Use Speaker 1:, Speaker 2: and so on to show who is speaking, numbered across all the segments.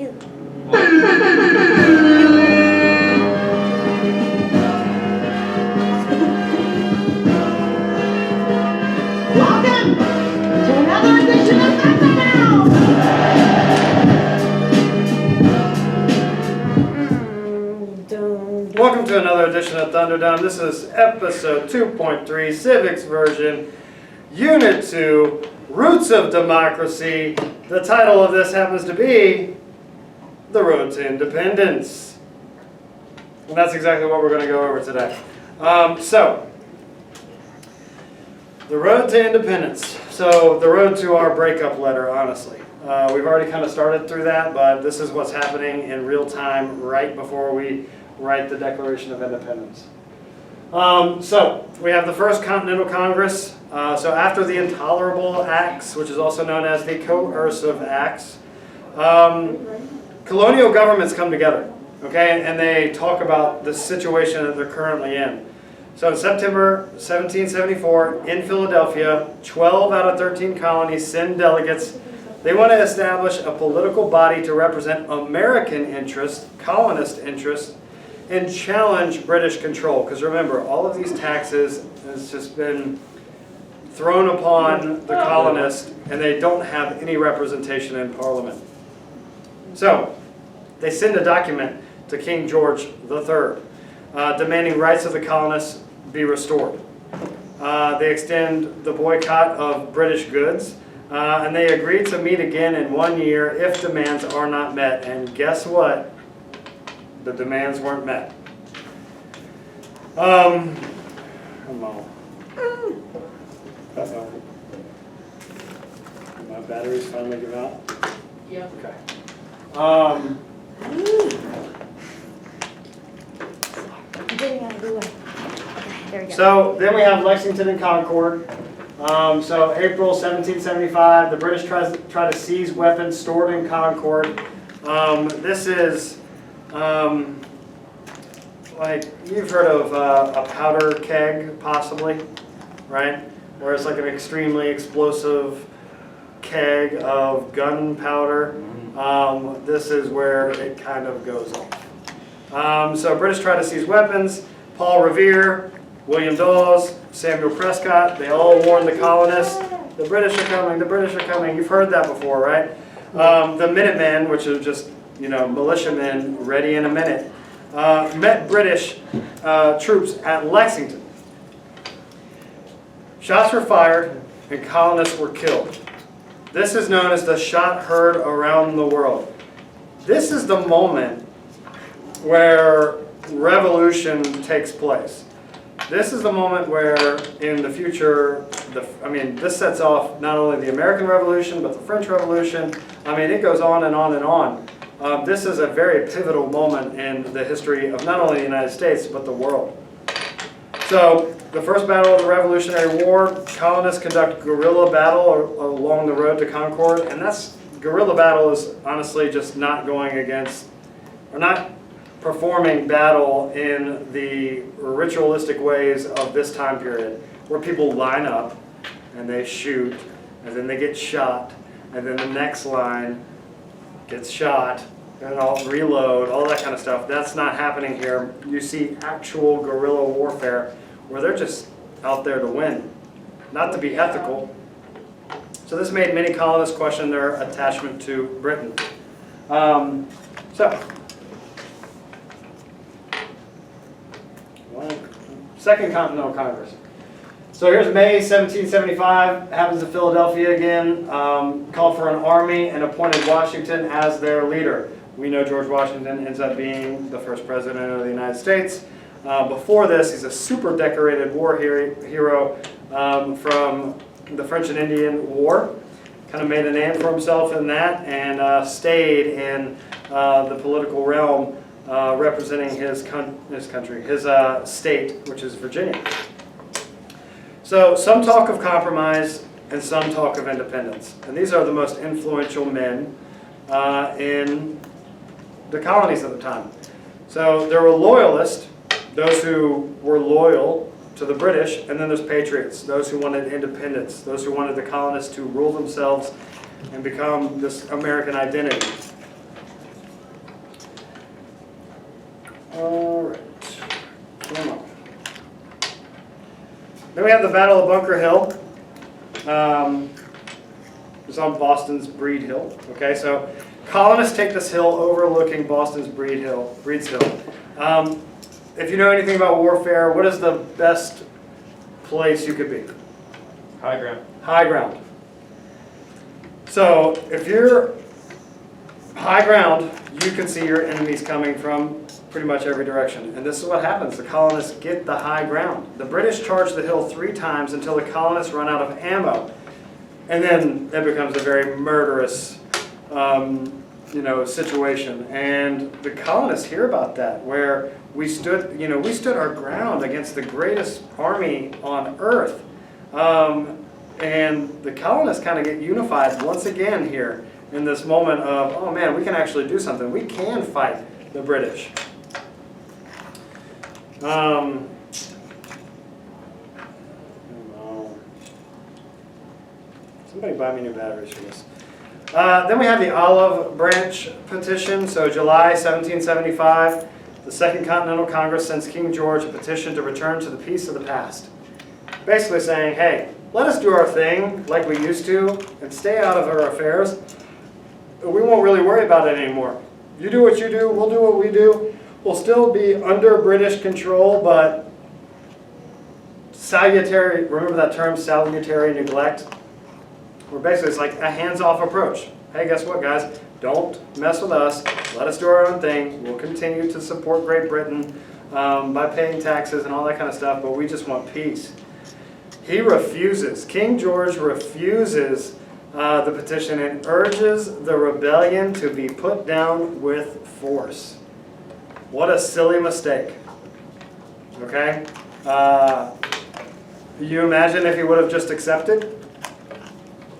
Speaker 1: Two.
Speaker 2: Welcome to another edition of Thunderdown!
Speaker 3: Welcome to another edition of Thunderdown. This is episode 2.3, Civics version, Unit 2, Roots of Democracy. The title of this happens to be The Road to Independence. And that's exactly what we're going to go over today. The road to independence. So the road to our breakup letter, honestly. We've already kind of started through that, but this is what's happening in real time right before we write the Declaration of Independence. So we have the First Continental Congress. So after the Intolerable Acts, which is also known as the Coercive Acts, colonial governments come together, okay, and they talk about the situation that they're currently in. So in September 1774, in Philadelphia, 12 out of 13 colonies send delegates. They want to establish a political body to represent American interests, colonist interests, and challenge British control. Because remember, all of these taxes has just been thrown upon the colonists, and they don't have any representation in Parliament. So they send a document to King George III. Demanding rights of the colonists be restored. They extend the boycott of British goods, and they agreed to meet again in 1 year if demands are not met. And guess what? The demands weren't met. Come on. Uh-oh. My batteries finally give out?
Speaker 2: Yep.
Speaker 3: Okay.
Speaker 1: Getting out of the way. Okay, there we go.
Speaker 3: So then we have Lexington and Concord. So April 1775, the British try to seize weapons stored in Concord. This is like, you've heard of a powder keg, possibly, right? Where it's like an extremely explosive keg of gunpowder. This is where it kind of goes off. So British try to seize weapons. Paul Revere, William Dawes, Samuel Prescott, they all warned the colonists, the British are coming, the British are coming. You've heard that before, right? The Minutemen, which are just, militiamen ready in a minute, met British troops at Lexington. Shots were fired and colonists were killed. This is known as the shot heard around the world. This is the moment where revolution takes place. This is the moment where, in the future, this sets off not only the American Revolution, but the French Revolution. It goes on and on and on. This is a very pivotal moment in the history of not only the United States, but the world. So, the first battle of the Revolutionary War, colonists conduct guerrilla battle along the road to Concord, and guerrilla battle is honestly just not going against, or not performing battle in the ritualistic ways of this time period, where people line up and they shoot, and then they get shot, and then the next line gets shot, and I'll reload, all that kind of stuff. That's not happening here. You see actual guerrilla warfare where they're just out there to win, not to be ethical. So this made many colonists question their attachment to Britain. Second Continental Congress. So here's May 1775, happens in Philadelphia again, called for an army and appointed Washington as their leader. We know George Washington ends up being the first president of the United States. Before this, he's a super decorated war hero from the French and Indian War. Kind of made a name for himself in that, and stayed in the political realm representing his state, which is Virginia. So some talk of compromise and some talk of independence. And these are the most influential men in the colonies at the time. So there were loyalists, those who were loyal to the British, and then there's patriots, those who wanted independence, those who wanted the colonists to rule themselves and become this American identity. All right. Come on. Then we have the Battle of Bunker Hill. It's on Boston's Breed Hill. Okay, so colonists take this hill overlooking Boston's Breed's Hill. If you know anything about warfare, what is the best place you could be?
Speaker 4: High ground.
Speaker 3: High ground. So if you're high ground, you can see your enemies coming from pretty much every direction. And this is what happens. The colonists get the high ground. The British charge the hill 3 times until the colonists run out of ammo. And then it becomes a very murderous situation. And the colonists hear about that, where we stood our ground against the greatest army on earth. And the colonists kind of get unified once again here in this moment of, oh man, we can actually do something. We can fight the British. Somebody buy me new batteries for this. Then we have the Olive Branch Petition. So July 1775, the Second Continental Congress sends King George a petition to return to the peace of the past. Basically saying, hey, let us do our thing like we used to and stay out of our affairs. We won't really worry about it anymore. You do what you do, we'll do what we do. We'll still be under British control, but salutary, remember that term, salutary neglect? Where basically it's like a hands-off approach. Hey, guess what, guys? Don't mess with us. Let us do our own thing. We'll continue to support Great Britain by paying taxes and all that kind of stuff, but we just want peace. He refuses. King George refuses the petition and urges the rebellion to be put down with force. What a silly mistake. Okay? You imagine if he would have just accepted?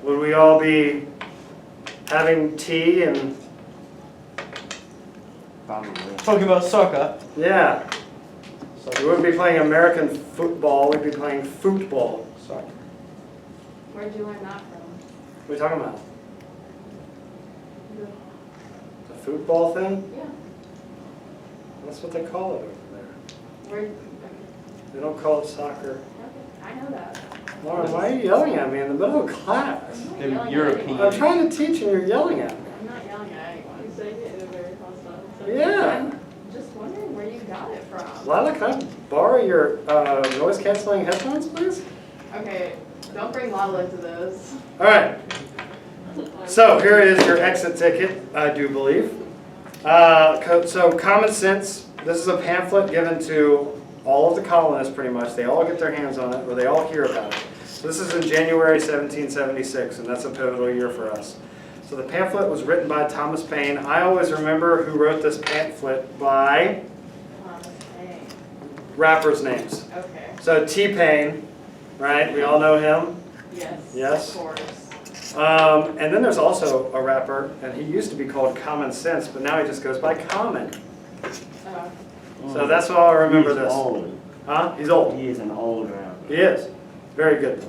Speaker 3: Would we all be having tea and...
Speaker 4: Talking about soccer.
Speaker 3: Yeah. We wouldn't be playing American football, we'd be playing football.
Speaker 4: Soccer.
Speaker 1: Where'd you learn that from?
Speaker 3: What are you talking about? The football thing?
Speaker 1: Yeah.
Speaker 3: That's what they call it over there.
Speaker 1: Where?
Speaker 3: They don't call it soccer.
Speaker 1: Okay, I know that.
Speaker 3: Lauren, why are you yelling at me in the middle of class?
Speaker 1: I'm not
Speaker 4: Them
Speaker 1: yelling at
Speaker 4: European-
Speaker 1: anyone.
Speaker 3: I'm trying to teach and you're yelling at me.
Speaker 1: I'm not yelling at anyone.
Speaker 2: He's saying it in a very hostile.
Speaker 3: Yeah.
Speaker 1: I'm just wondering where you got it from.
Speaker 3: Lila, can I borrow your noise-canceling headphones, please?
Speaker 1: Okay, don't bring Lala into this.
Speaker 3: All right. So here is your exit ticket, I do believe. So Common Sense, this is a pamphlet given to all of the colonists pretty much. They all get their hands on it, or they all hear about it. So this is in January 1776, and that's a pivotal year for us. So the pamphlet was written by Thomas Paine. I always remember who wrote this pamphlet by
Speaker 1: Hey.
Speaker 3: rappers' names.
Speaker 1: Okay.
Speaker 3: So T-Pain, right? We all know him.
Speaker 1: Yes.
Speaker 3: Yes.
Speaker 1: Of course.
Speaker 3: And then there's also a rapper, and he used to be called Common Sense, but now he just goes by Common. So that's how I remember this.
Speaker 5: Old.
Speaker 3: Huh? He's old.
Speaker 5: He is an old rapper.
Speaker 3: He is. Very good.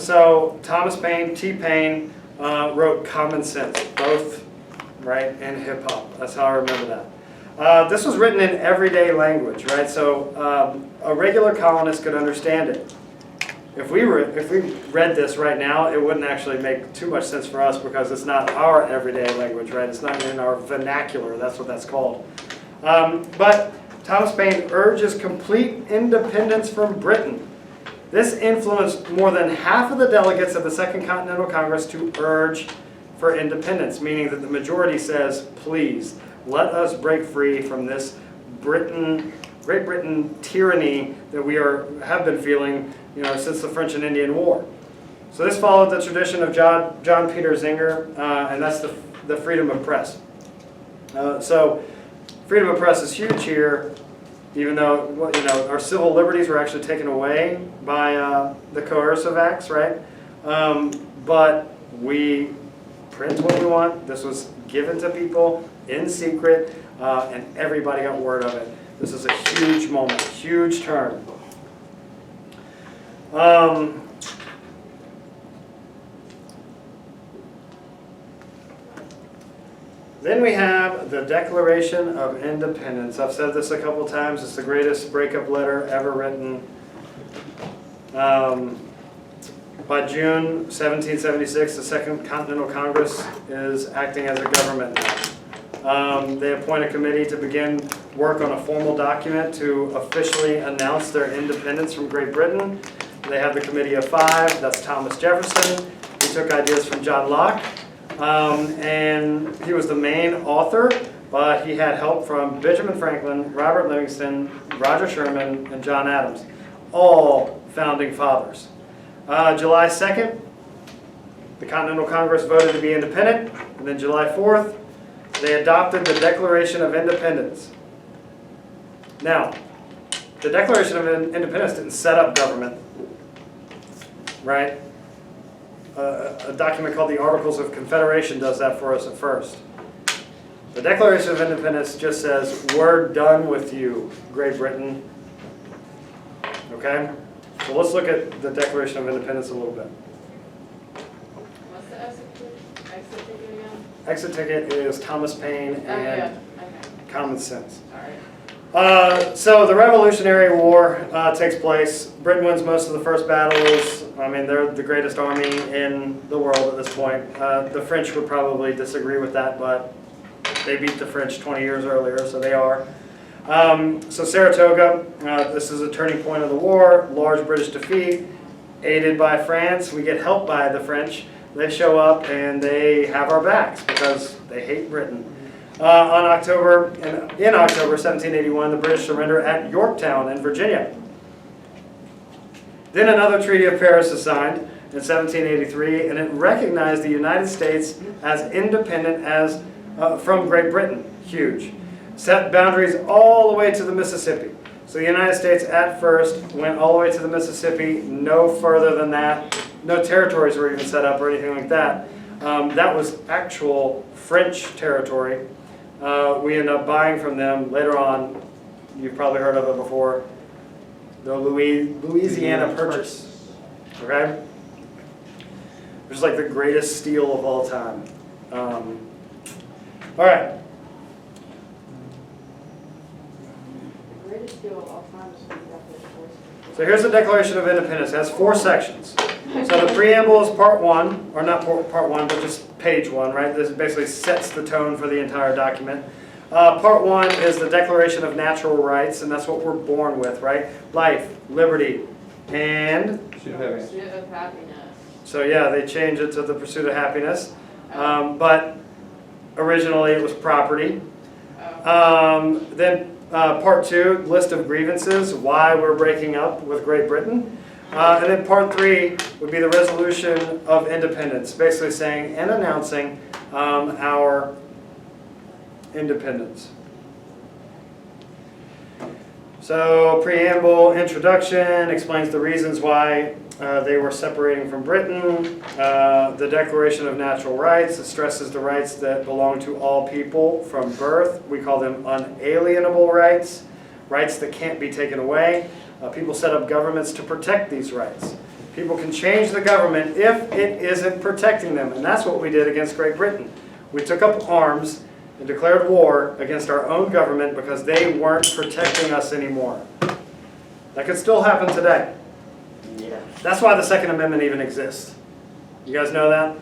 Speaker 3: So Thomas Paine, T-Pain wrote Common Sense, both, right, in hip-hop. That's how I remember that. This was written in everyday language, right? So a regular colonist could understand it. If we read this right now, it wouldn't actually make too much sense for us because it's not our everyday language, right? It's not in our vernacular. That's what that's called. But Thomas Paine urges complete independence from Britain. This influenced more than half of the delegates of the Second Continental Congress to urge for independence, meaning that the majority says, please, let us break free from this Great Britain tyranny that we have been feeling, since the French and Indian War. So this followed the tradition of John Peter Zenger, and that's the freedom of press. So freedom of press is huge here, even though our civil liberties were actually taken away by the coercive acts, right? But we print what we want. This was given to people in secret, and everybody got word of it. This is a huge moment, huge turn. Then we have the Declaration of Independence. I've said this a couple times. It's the greatest breakup letter ever written. By June 1776, the Second Continental Congress is acting as a government now. They appoint a committee to begin work on a formal document to officially announce their independence from Great Britain. They have the Committee of Five. That's Thomas Jefferson. He took ideas from John Locke. And he was the main author, but he had help from Benjamin Franklin, Robert Livingston, Roger Sherman, and John Adams, all founding fathers. July 2nd, the Continental Congress voted to be independent, and then July 4th, they adopted the Declaration of Independence. Now, the Declaration of Independence didn't set up government, right? A document called the Articles of Confederation does that for us at first. The Declaration of Independence just says, we're done with you, Great Britain. Okay? So let's look at the Declaration of Independence a little bit.
Speaker 2: What's the exit ticket again?
Speaker 3: Exit ticket is Thomas Paine and
Speaker 2: Yeah. Okay.
Speaker 3: Common Sense.
Speaker 2: All right.
Speaker 3: So the Revolutionary War takes place. Britain wins most of the first battles. I mean, they're the greatest army in the world at this point. The French would probably disagree with that, but they beat the French 20 years earlier, so they are. So Saratoga, this is a turning point of the war. Large British defeat, aided by France. We get helped by the French. They show up and they have our backs because they hate Britain. In October 1781, the British surrender at Yorktown in Virginia. Then another Treaty of Paris is signed in 1783, and it recognized the United States as independent from Great Britain. Huge. Set boundaries all the way to the Mississippi. So the United States at first went all the way to the Mississippi, no further than that. No territories were even set up or anything like that. That was actual French territory. We ended up buying from them later on. You've probably heard of it before. The Louisiana Purchase. Okay? Which is like the greatest steal of all time. All right.
Speaker 2: The greatest deal of all time is when you got this voice.
Speaker 3: So here's the Declaration of Independence. It has 4 sections. So the preamble is part 1, or not part 1, but just page 1, right? This basically sets the tone for the entire document. Part 1 is the Declaration of Natural Rights, and that's what we're born with, right? Life, liberty, and...
Speaker 4: Pursuit of happiness.
Speaker 2: Pursuit of happiness.
Speaker 3: So yeah, they changed it to the pursuit of happiness. But originally it was property. Then part 2, list of grievances, why we're breaking up with Great Britain. And then part 3 would be the resolution of independence, basically saying and announcing our independence. So preamble, introduction, explains the reasons why they were separating from Britain. The Declaration of Natural Rights, it stresses the rights that belong to all people from birth. We call them unalienable rights, rights that can't be taken away. People set up governments to protect these rights. People can change the government if it isn't protecting them, and that's what we did against Great Britain. We took up arms and declared war against our own government because they weren't protecting us anymore. That could still happen today.
Speaker 4: Yeah.
Speaker 3: That's why the Second Amendment even exists. You guys know that?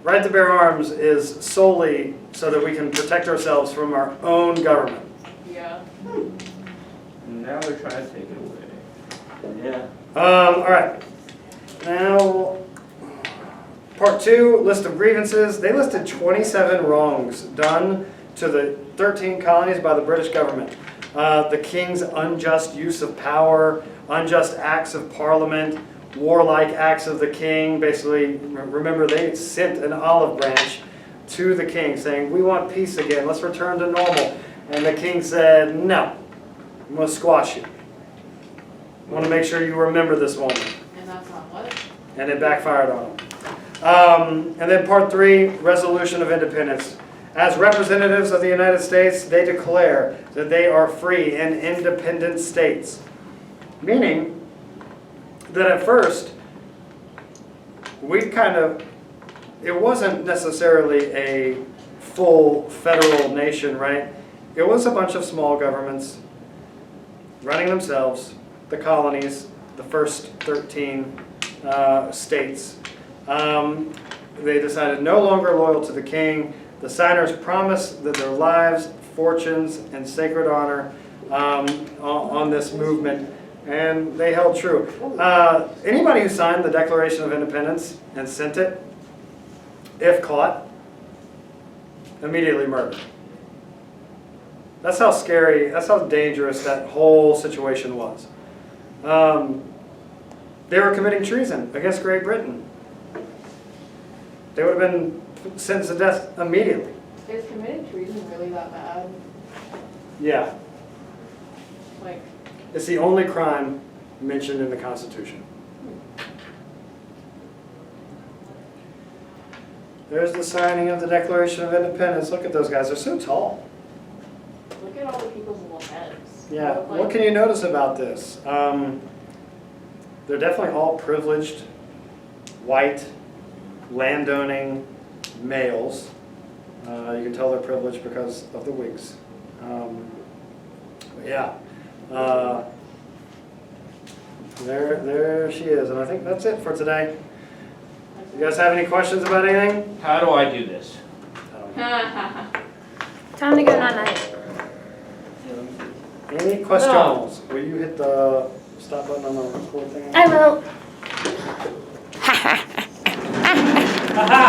Speaker 3: Right to bear arms is solely so that we can protect ourselves from our own government.
Speaker 2: Yeah.
Speaker 4: Now they're trying to take it away. Yeah.
Speaker 3: All right. Now, part 2, list of grievances. They listed 27 wrongs done to the 13 colonies by the British government. The king's unjust use of power, unjust acts of parliament, warlike acts of the king. Basically, remember, they sent an olive branch to the king saying, we want peace again, let's return to normal. And the king said, no, I'm going to squash you. I want to make sure you remember this moment.
Speaker 2: And that's not what?
Speaker 3: And it backfired on them. And then part 3, resolution of independence. As representatives of the United States, they declare that they are free and independent states. Meaning that at first, we kind of it wasn't necessarily a full federal nation, right? It was a bunch of small governments running themselves, the colonies, the first 13 states. They decided no longer loyal to the king. The signers promised that their lives, fortunes, and sacred honor on this movement, and they held true. Anybody who signed the Declaration of Independence and sent it, if caught, immediately murdered. That's how scary, that's how dangerous that whole situation was. They were committing treason against Great Britain. They would have been sentenced to death immediately.
Speaker 2: Is committing treason really that bad?
Speaker 3: Yeah.
Speaker 2: Like,
Speaker 3: It's the only crime mentioned in the Constitution. There's the signing of the Declaration of Independence. Look at those guys, they're so tall.
Speaker 2: look at all the people's little heads.
Speaker 3: Yeah,
Speaker 2: They look
Speaker 3: what can you notice about this? They're definitely all privileged, white, landowning males. You can tell they're privileged because of the wigs. Yeah. There she is, and I think that's it for today. You guys have any questions about anything?
Speaker 4: How do I do this?
Speaker 1: Time to go night-night.
Speaker 3: Any questions? Will you hit the stop button on the record thing?
Speaker 1: I will.